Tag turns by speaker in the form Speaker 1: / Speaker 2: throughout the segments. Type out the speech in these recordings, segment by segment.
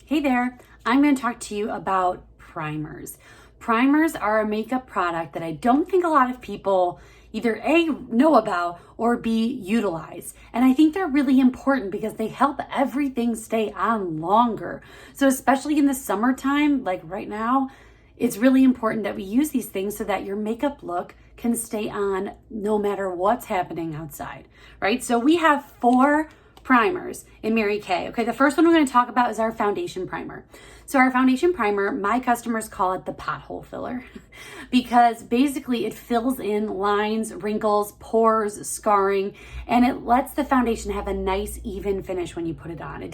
Speaker 1: Hey there, I'm going to talk to you about primers. Primers are a makeup product that I don't think a lot of people either A, know about, or B, utilize. And I think they're really important because they help everything stay on longer. So especially in the summertime, like right now, it's really important that we use these things so that your makeup look can stay on no matter what's happening outside, right? So we have 4 primers in Mary Kay. Okay, the first one we're going to talk about is our foundation primer. So our foundation primer, my customers call it the pothole filler because basically it fills in lines, wrinkles, pores, scarring, and it lets the foundation have a nice even finish when you put it on.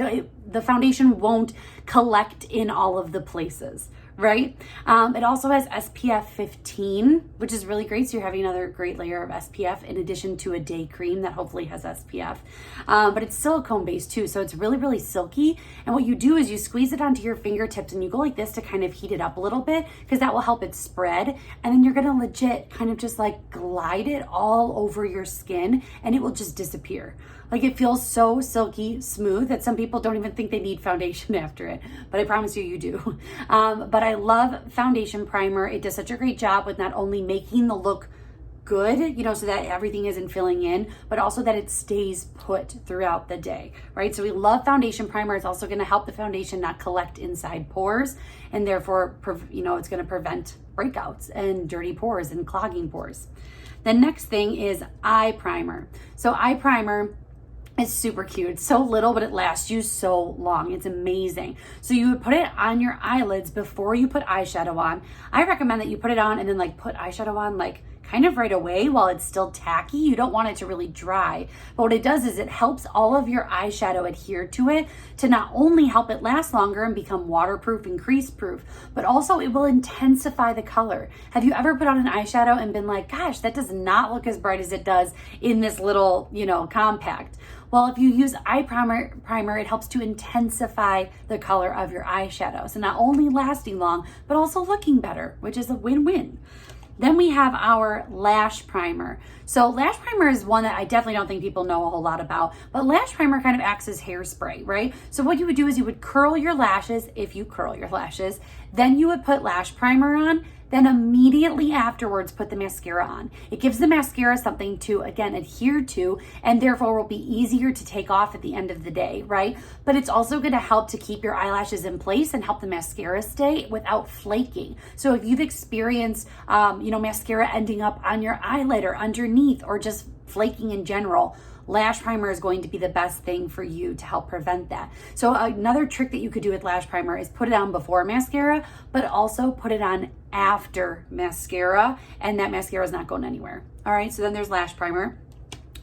Speaker 1: The foundation won't collect in all of the places, right? It also has SPF 15, which is really great. So you're having another great layer of SPF in addition to a day cream that hopefully has SPF. But it's silicone based too. So it's really, really silky. And what you do is you squeeze it onto your fingertips and you go like this to kind of heat it up a little bit because that will help it spread. And then you're going to legit kind of just like glide it all over your skin and it will just disappear. Like it feels so silky smooth that some people don't even think they need foundation after it, but I promise you, you do. But I love foundation primer. It does such a great job with not only making the look good, so that everything isn't filling in, but also that it stays put throughout the day, right? So we love foundation primer. It's also going to help the foundation not collect inside pores, and therefore, it's going to prevent breakouts and dirty pores and clogging pores. The next thing is eye primer. So eye primer is super cute. It's so little, but it lasts you so long. It's amazing. So you would put it on your eyelids before you put eyeshadow on. I recommend that you put it on and then put eyeshadow on kind of right away while it's still tacky. You don't want it to really dry. But what it does is it helps all of your eyeshadow adhere to it to not only help it last longer and become waterproof and crease proof, but also it will intensify the color. Have you ever put on an eyeshadow and been like, gosh, that does not look as bright as it does in this little, compact? Well, if you use eye primer, it helps to intensify the color of your eyeshadow. So not only lasting long, but also looking better, which is a win-win. Then we have our lash primer. So lash primer is one that I definitely don't think people know a whole lot about, but lash primer kind of acts as hairspray, right? So what you would do is you would curl your lashes, if you curl your lashes, then you would put lash primer on, then immediately afterwards put the mascara on. It gives the mascara something to, again, adhere to, and therefore will be easier to take off at the end of the day, right? But it's also gonna help to keep your eyelashes in place and help the mascara stay without flaking. So if you've experienced, mascara ending up on your eyelid or underneath or just flaking in general, lash primer is going to be the best thing for you to help prevent that. So another trick that you could do with lash primer is put it on before mascara, but also put it on after mascara, and that mascara is not going anywhere. All right, so then there's lash primer.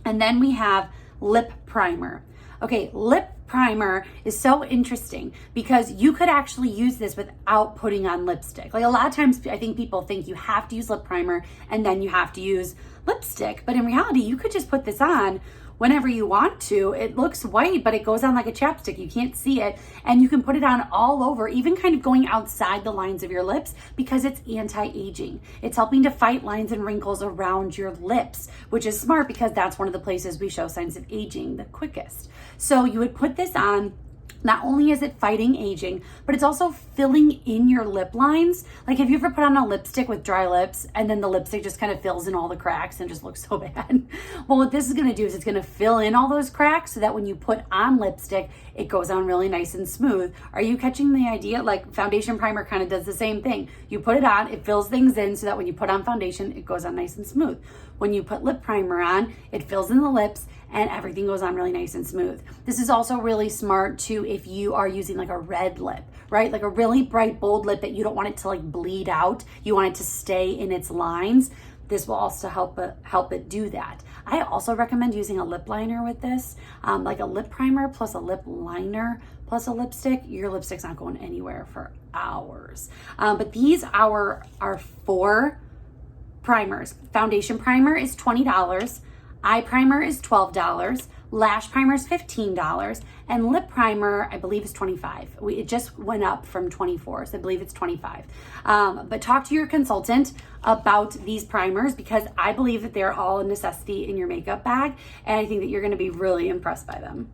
Speaker 1: And then we have lip primer. Okay, lip primer is so interesting because you could actually use this without putting on lipstick. Like a lot of times I think people think you have to use lip primer and then you have to use lipstick, but in reality you could just put this on whenever you want to. It looks white, but it goes on like a chapstick. You can't see it. And you can put it on all over, even kind of going outside the lines of your lips because it's anti-aging. It's helping to fight lines and wrinkles around your lips, which is smart because that's one of the places we show signs of aging the quickest. So you would put this on. Not only is it fighting aging, but it's also filling in your lip lines. Like, have you ever put on a lipstick with dry lips and then the lipstick just kind of fills in all the cracks and just looks so bad? Well, what this is gonna do is it's gonna fill in all those cracks so that when you put on lipstick, it goes on really nice and smooth. Are you catching the idea? Like foundation primer kind of does the same thing. You put it on, it fills things in so that when you put on foundation, it goes on nice and smooth. When you put lip primer on, it fills in the lips and everything goes on really nice and smooth. This is also really smart too if you are using like a red lip, right? Like a really bright, bold lip that you don't want it to bleed out. You want it to stay in its lines. This will also help it do that. I also recommend using a lip liner with this, like a lip primer plus a lip liner plus a lipstick. Your lipstick's not going anywhere for hours. But these are our 4 primers. Foundation primer is $20. Eye primer is $12. Lash primer is $15, and lip primer, I believe, is $25. It just went up from $24, so I believe it's $25. But talk to your consultant about these primers because I believe that they're all a necessity in your makeup bag, and I think that you're going to be really impressed by them.